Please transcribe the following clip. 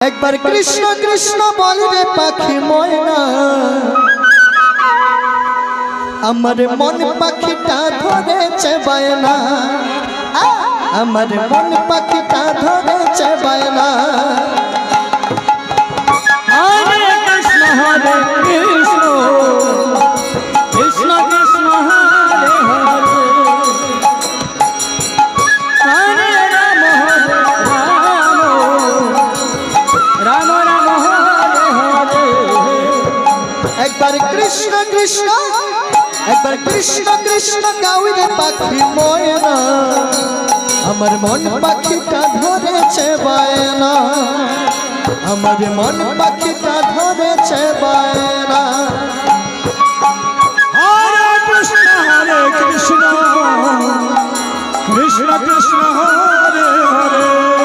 একবার কৃষ্ণ কৃষ্ণ বলবে পাখি ময়না, আমার মন পাখিটা ধরেছে বায়না, আমার মন পাখিটা ধরেছে বায়না। হরে কৃষ্ণ কৃষ্ণ কৃষ্ণ হরে হরে, হরে রাম রাম রাম হরে হরে। একবার কৃষ্ণ কৃষ্ণ, একবার কৃষ্ণ কৃষ্ণ গাউরে পাখি ময়না, আমার মন পাখিটা ধরেছে বায়না, আমার মন পাখিটা ধরেছে বায়না। হরে কৃষ্ণ কৃষ্ণ কৃষ্ণ হরে হরে।